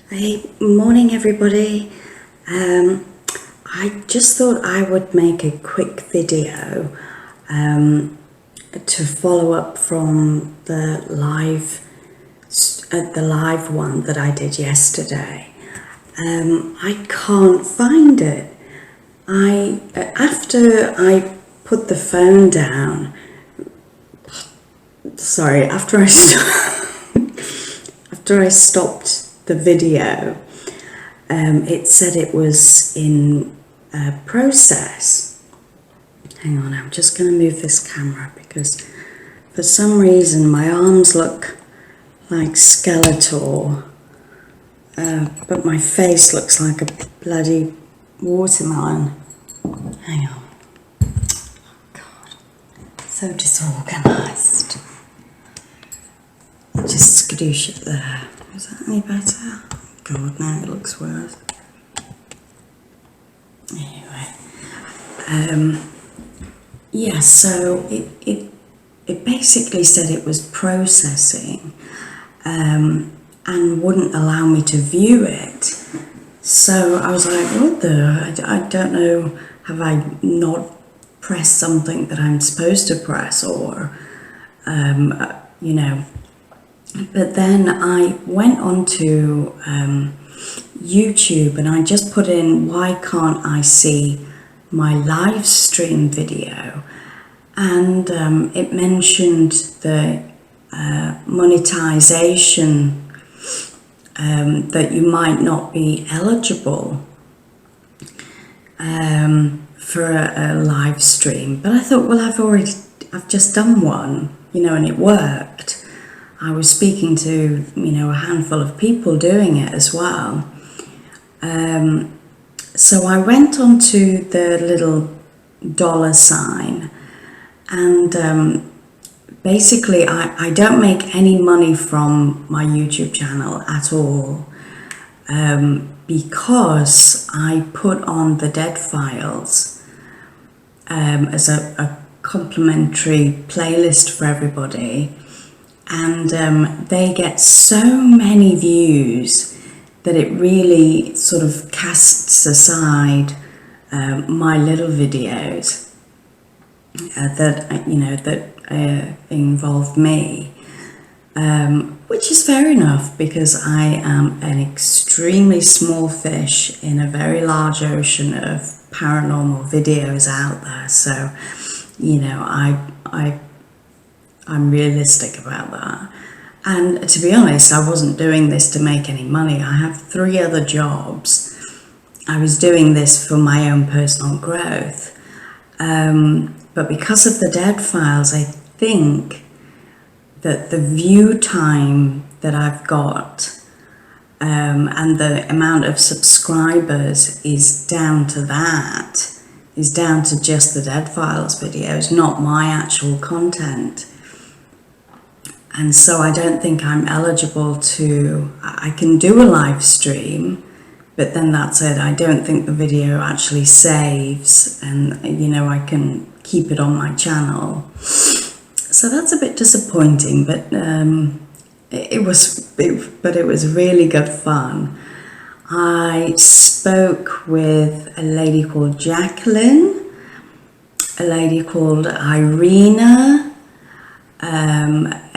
Hey, morning everybody. I just thought I would make a quick video to follow up from the live one that I did yesterday. I can't find it. After I put the phone down, after I stopped the video, it said it was in process. Hang on, I'm just going to move this camera because for some reason my arms look like Skeletor, but my face looks like a bloody watermelon. Hang on. Oh God, so disorganised. Just skadoosh it there. Is that any better? God, now it looks worse. Anyway, yeah, so it basically said it was processing and wouldn't allow me to view it. So I was like, what the? I don't know, have I not pressed something that I'm supposed to press, or, you know. But then I went onto YouTube and I just put in, why can't I see my live stream video? And it mentioned the monetization, that you might not be eligible for a live stream. But I thought, well, I've just done one, you know, and it worked. I was speaking to, you know, a handful of people doing it as well. So I went onto the little $sign, and basically I don't make any money from my YouTube channel at all, because I put on the dead files as a complimentary playlist for everybody. And they get so many views that it really sort of casts aside my little videos that, you know, that involve me, which is fair enough, because I am an extremely small fish in a very large ocean of paranormal videos out there. So, you know, I'm realistic about that. And to be honest, I wasn't doing this to make any money. I have 3 other jobs. I was doing this for my own personal growth. But because of the dead files, I think that the view time that I've got and the amount of subscribers is down to that, is down to just the dead files videos, not my actual content. And so I don't think I'm eligible to, I can do a live stream, but then that's it. I don't think the video actually saves, and, you know, I can keep it on my channel. So that's a bit disappointing, but it was really good fun. I spoke with a lady called Jacqueline, a lady called Irina,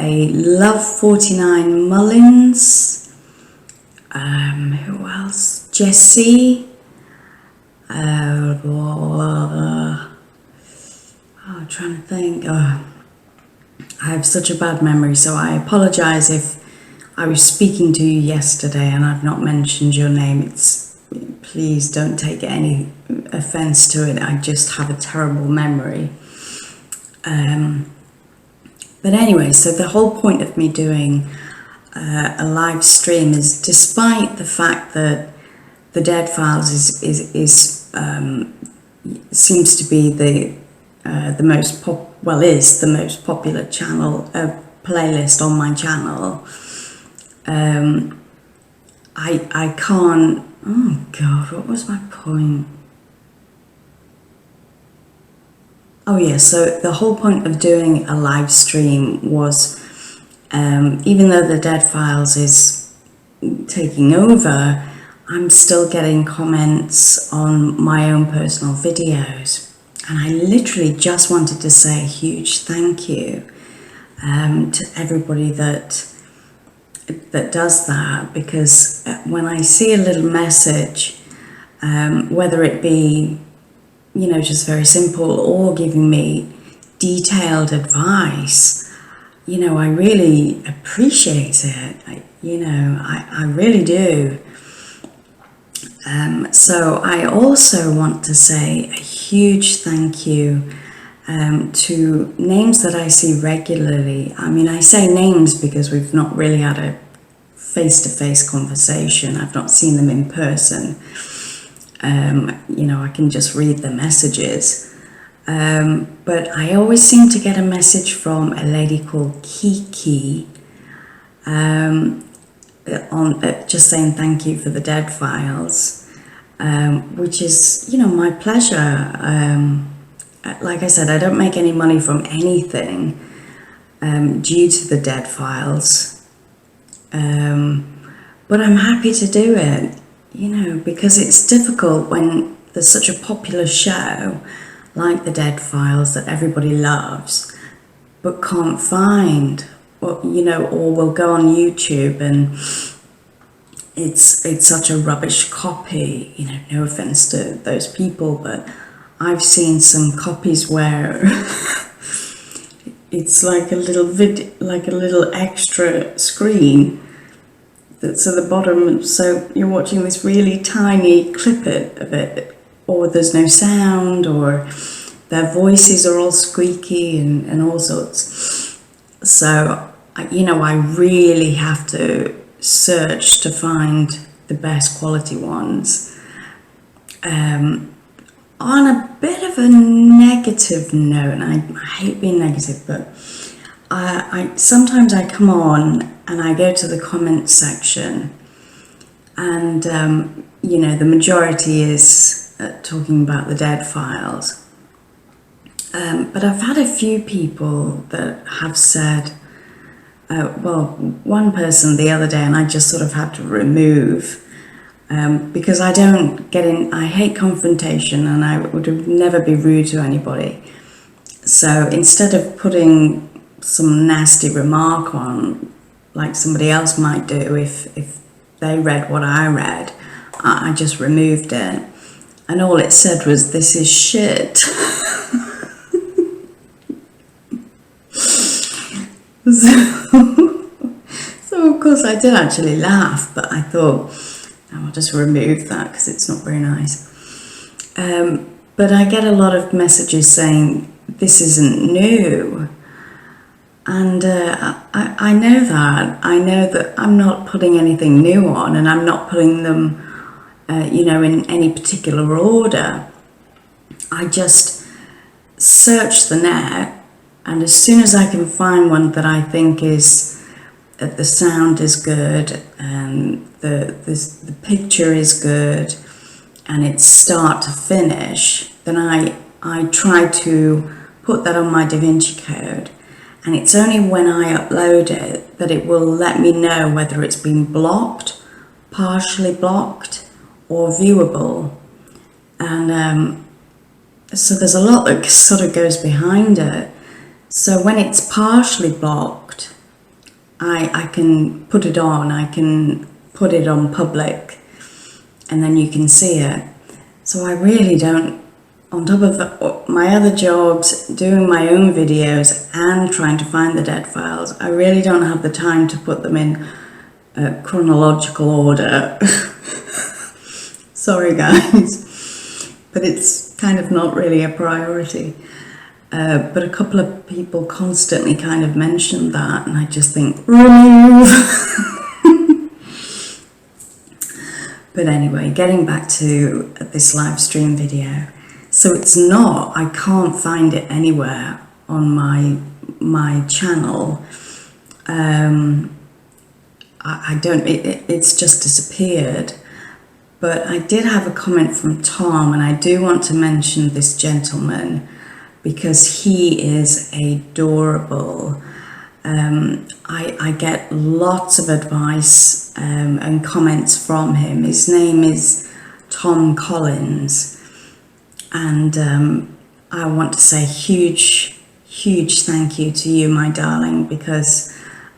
a Love 49 Mullins, who else? Jessie, I'm trying to think. I have such a bad memory, so I apologize if I was speaking to you yesterday and I've not mentioned your name. Please don't take any offense to it. I just have a terrible memory. But anyway, so the whole point of me doing a live stream is, despite the fact that the dead files seems to be the most popular channel playlist on my channel, I can't. Oh God, what was my point? Oh yeah, so the whole point of doing a live stream was, even though the dead files is taking over, I'm still getting comments on my own personal videos. And I literally just wanted to say a huge thank you to everybody that does that, because when I see a little message, whether it be, just very simple, or giving me detailed advice, I really appreciate it. I really do. So I also want to say a huge thank you to names that I see regularly. I mean, I say names because we've not really had a face-to-face conversation. I've not seen them in person. I can just read the messages. But I always seem to get a message from a lady called Kiki on just saying thank you for the dead files, which is, my pleasure. Like I said, I don't make any money from anything due to the dead files, but I'm happy to do it, because it's difficult when there's such a popular show like the dead files that everybody loves but can't find, or will go on YouTube and it's such a rubbish copy. No offense to those people, but I've seen some copies where it's like a little extra screen that's at the bottom, so you're watching this really tiny clip of it, or there's no sound, or their voices are all squeaky and all sorts. So I really have to search to find the best quality ones. On a bit of a negative note, and I hate being negative, but sometimes I come on and I go to the comments section, and the majority is talking about the dead files. But I've had a few people that have said, one person the other day, and I just sort of had to remove, because I hate confrontation, and I would never be rude to anybody. So instead of putting some nasty remark on, like somebody else might do if they read what I read, I just removed it. And all it said was, "This is shit." So of course I did actually laugh, but I thought, I'll just remove that because it's not very nice. But I get a lot of messages saying this isn't new, and I know that. I know that I'm not putting anything new on, and I'm not putting them in any particular order. I just search the net, and as soon as I can find one that I think is the sound is good and the picture is good and it's start to finish, then I try to put that on my DaVinci Code, and it's only when I upload it that it will let me know whether it's been blocked, partially blocked, or viewable. And so there's a lot that sort of goes behind it. So when it's partially blocked, I can put it on, I can put it on public, and then you can see it. So I really don't, on top of my other jobs, doing my own videos and trying to find the dead files, I really don't have the time to put them in chronological order. Sorry guys, but it's kind of not really a priority. But a couple of people constantly kind of mention that, and I just think, remove. But anyway, getting back to this live stream video. So it's not, I can't find it anywhere on my channel. I don't, it's just disappeared. But I did have a comment from Tom, and I do want to mention this gentleman because he is adorable. I get lots of advice and comments from him. His name is Tom Collins, and I want to say huge thank you to you, my darling, because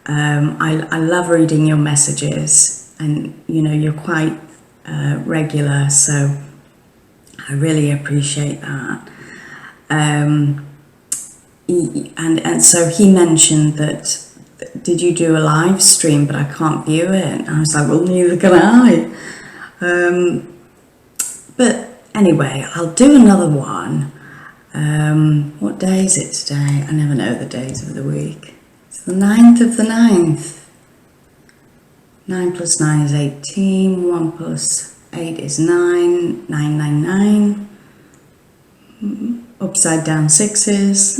I love reading your messages, and you know, you're quite regular, so I really appreciate that. And so he mentioned that, did you do a live stream, but I can't view it? And I was like, well, neither can I. But anyway, I'll do another one. What day is it today? I never know the days of the week. It's the 9th of the 9th. 9 plus 9 is 18. 1 plus 8 is 9. 999. Upside down sixes.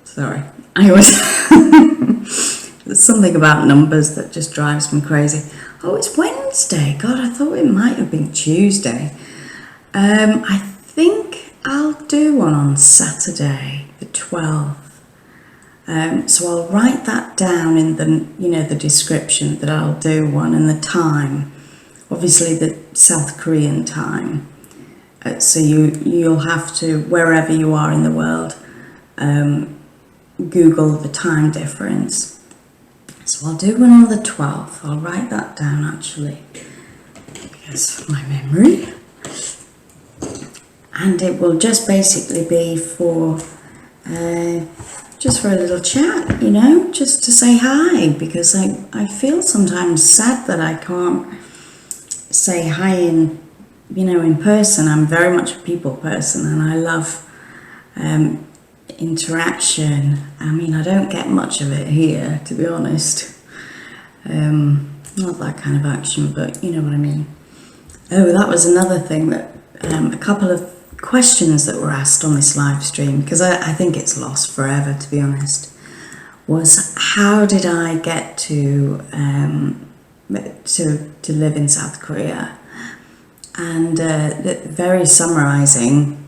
Sorry. I always... There's something about numbers that just drives me crazy. Oh, it's Wednesday. God, I thought it might have been Tuesday. I think I'll do one on Saturday, the 12th. So I'll write that down in the, you know, the description that I'll do one, and the time. Obviously the South Korean time. So you'll have to, wherever you are in the world, Google the time difference. So I'll do one on the 12th. I'll write that down actually, because my memory. And it will just basically be for, just for a little chat, you know, just to say hi, because I feel sometimes sad that I can't say hi in, you know, in person. I'm very much a people person, and I love interaction. I mean, I don't get much of it here, to be honest. Not that kind of action, but you know what I mean. Oh, that was another thing that, a couple of questions that were asked on this live stream, because I think it's lost forever, to be honest, was how did I get to live in South Korea? And very summarizing,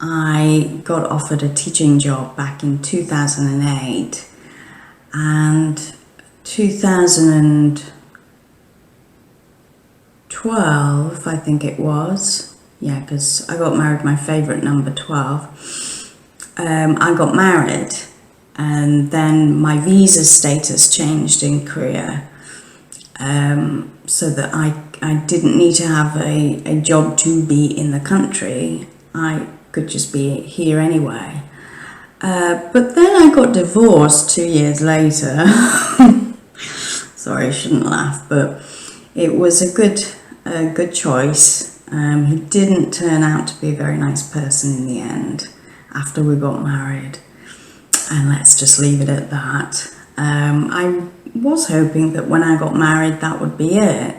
I got offered a teaching job back in 2008, and 2012, I think it was. Yeah, because I got married, my favourite number, 12. I got married, and then my visa status changed in Korea, so that I didn't need to have a job to be in the country. I could just be here anyway. But then I got divorced 2 years later. Sorry, I shouldn't laugh, but it was a good choice. He didn't turn out to be a very nice person in the end after we got married, and let's just leave it at that. I was hoping that when I got married that would be it,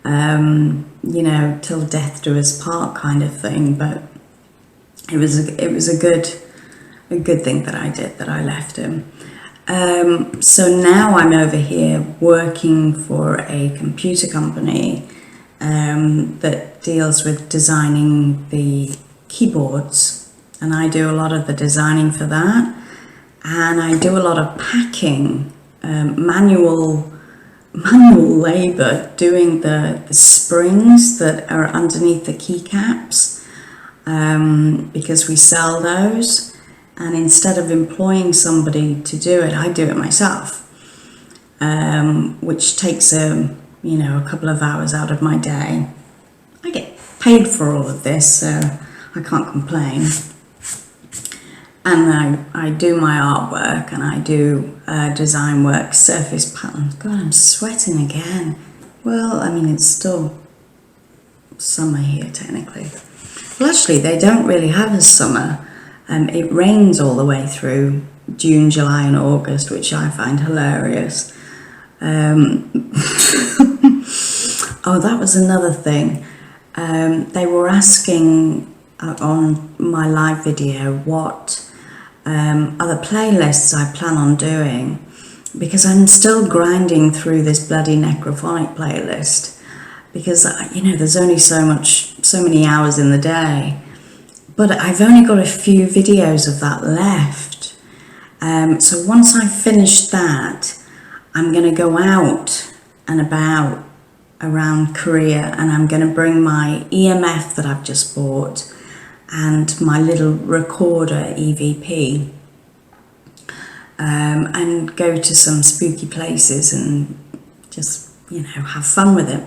you know, till death do us part kind of thing, but it was a good thing that I did, that I left him. So now I'm over here working for a computer company that deals with designing the keyboards, and I do a lot of the designing for that, and I do a lot of packing, manual labor, doing the springs that are underneath the keycaps, because we sell those, and instead of employing somebody to do it, I do it myself, which takes a couple of hours out of my day. I get paid for all of this, so I can't complain. And I do my artwork, and I do design work, surface patterns. God, I'm sweating again. Well, I mean, it's still summer here technically. Well, actually, they don't really have a summer. It rains all the way through June, July and August, which I find hilarious. Oh, that was another thing. They were asking on my live video what other playlists I plan on doing, because I'm still grinding through this bloody necrophonic playlist, because there's only so many hours in the day, but I've only got a few videos of that left, So once I finish that, I'm going to go out and about around Korea, and I'm going to bring my EMF that I've just bought and my little recorder EVP, and go to some spooky places and just, you know, have fun with it.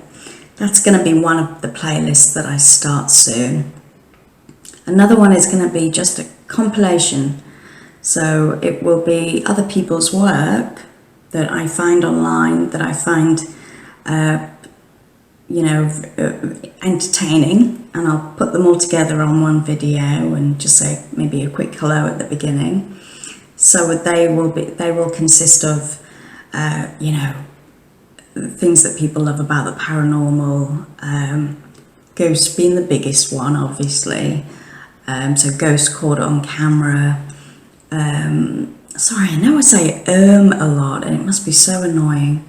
That's going to be one of the playlists that I start soon. Another one is going to be just a compilation. So it will be other people's work that I find online, that I find, entertaining, and I'll put them all together on one video and just say maybe a quick hello at the beginning. So they will consist of, things that people love about the paranormal, ghost being the biggest one, obviously. So ghost caught on camera. Sorry, I know I say a lot, and it must be so annoying.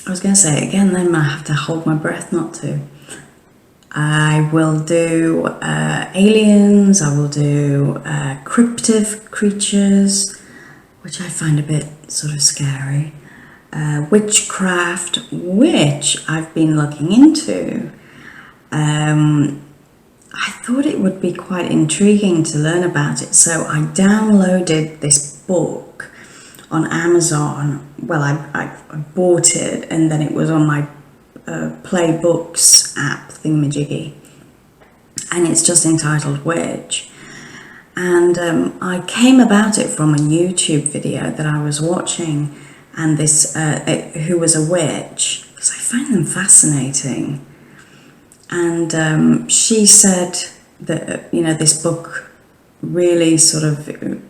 I was going to say it again, then I have to hold my breath not to. I will do aliens, I will do cryptic creatures, which I find a bit sort of scary. Witchcraft, which I've been looking into. I thought it would be quite intriguing to learn about it, so I downloaded this book on Amazon. Well, I bought it, and then it was on my Play Books app thingamajiggy, and it's just entitled Witch. And I came about it from a YouTube video that I was watching, and this who was a witch, because I find them fascinating. And she said that, this book really sort of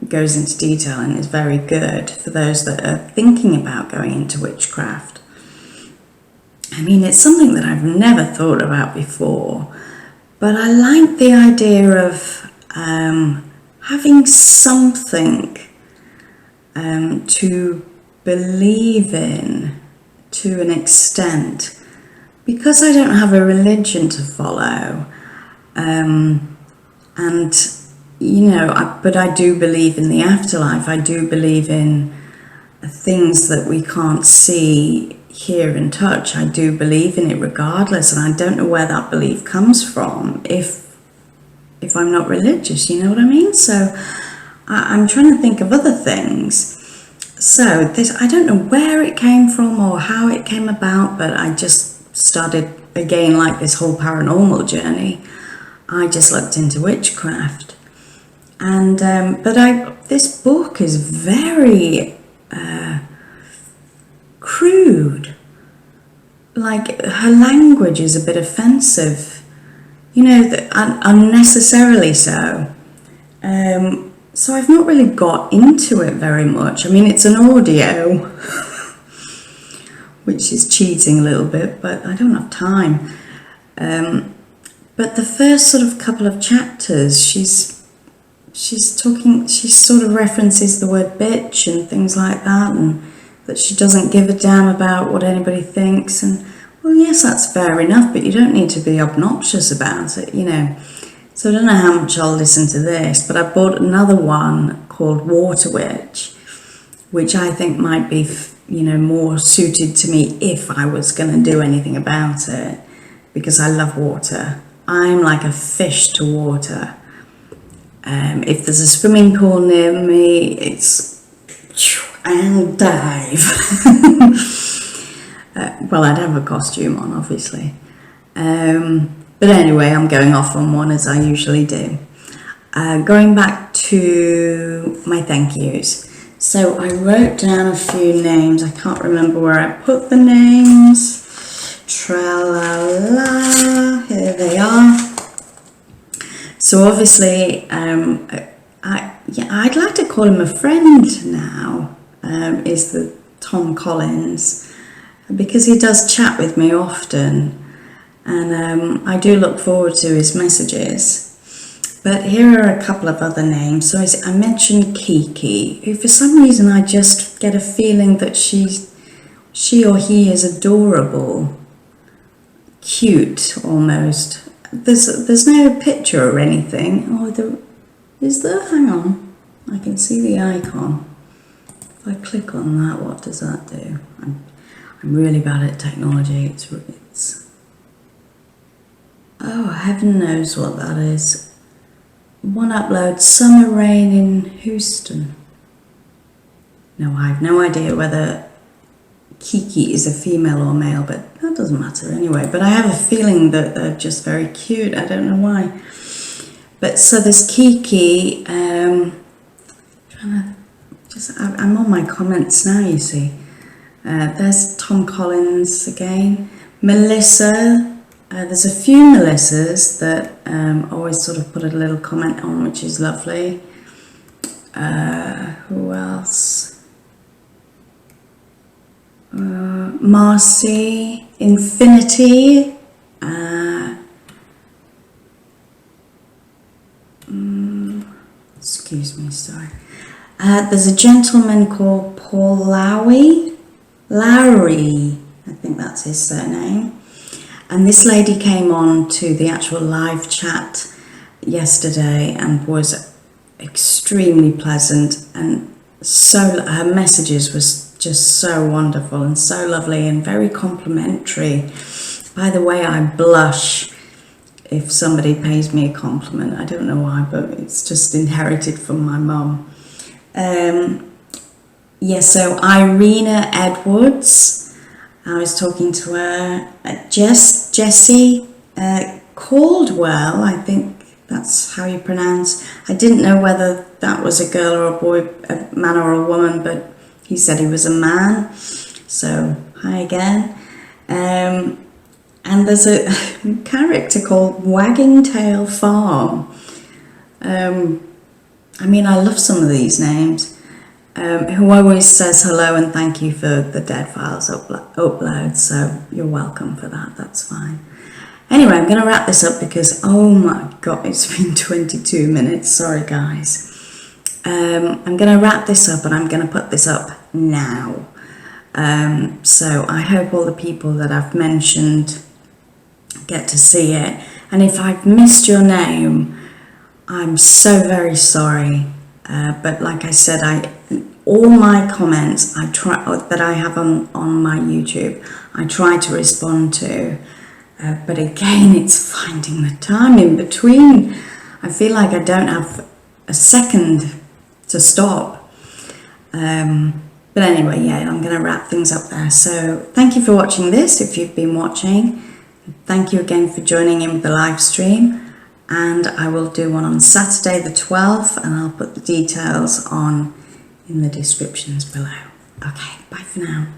goes into detail and is very good for those that are thinking about going into witchcraft. I mean, it's something that I've never thought about before, but I like the idea of having something to believe in to an extent. Because I don't have a religion to follow, but I do believe in the afterlife. I do believe in things that we can't see, hear and touch. I do believe in it regardless, and I don't know where that belief comes from if I'm not religious, you know what I mean? So I'm trying to think of other things. So this, I don't know where it came from or how it came about, but I just started again, like this whole paranormal journey. I just looked into witchcraft, and this book is very crude. Like, her language is a bit offensive, unnecessarily so. So I've not really got into it very much. I mean, it's an audio. Which is cheating a little bit, but I don't have time. But the first sort of couple of chapters, she sort of references the word bitch and things like that, and that she doesn't give a damn about what anybody thinks. And, well, yes, that's fair enough, but you don't need to be obnoxious about it, So I don't know how much I'll listen to this, but I bought another one called Water Witch, which I think might be more suited to me if I was going to do anything about it, because I love water. I'm like a fish to water. If there's a swimming pool near me, I'll dive. Well, I'd have a costume on, obviously. But anyway, I'm going off on one as I usually do. Going back to my thank yous. So I wrote down a few names. I can't remember where I put the names. Tra-la-la, here they are. So obviously, I'd like to call him a friend now, is the Tom Collins, because he does chat with me often, and I do look forward to his messages. But here are a couple of other names. So I mentioned Kiki, who for some reason I just get a feeling that she or he is adorable, cute almost. There's no picture or anything. Oh, is there? Hang on. I I can see the icon. If I click on that, what does that do? I'm really bad at technology. It's oh, heaven knows what that is. One upload, summer rain in Houston. No, I have no idea whether Kiki is a female or male, but that doesn't matter anyway. But I have a feeling that they're just very cute. I don't know why. But so there's Kiki. I'm on my comments now, you see. There's Tom Collins again. Melissa. There's a few Melissas that always sort of put a little comment on, which is lovely. Who else? Marcy, Infinity. Excuse me, sorry. There's a gentleman called Paul Lowry, I think that's his surname. And this lady came on to the actual live chat yesterday and was extremely pleasant, and so her messages was just so wonderful and so lovely and very complimentary. By the way, I blush if somebody pays me a compliment. I don't know why, but it's just inherited from my mum. So Irina Edwards, I was talking to her. Jessie Caldwell, I think that's how you pronounce. I didn't know whether that was a girl or a boy, a man or a woman, but he said he was a man. So hi again. And there's a character called Wagging Tail Farm. I love some of these names. Who always says hello and thank you for the Dead Files upload, so you're welcome for that, that's fine. Anyway, I'm going to wrap this up because, oh my god, it's been 22 minutes, sorry guys. I'm going to wrap this up and I'm going to put this up now. So I hope all the people that I've mentioned get to see it, and if I've missed your name, I'm so very sorry. But like I said, all my comments that I have on my YouTube, I try to respond to. But again, it's finding the time in between. I feel like I don't have a second to stop. But anyway, yeah, I'm going to wrap things up there. So thank you for watching this, if you've been watching. Thank you again for joining in with the live stream. And I will do one on Saturday the 12th, and I'll put the details on in the descriptions below. Okay, bye for now.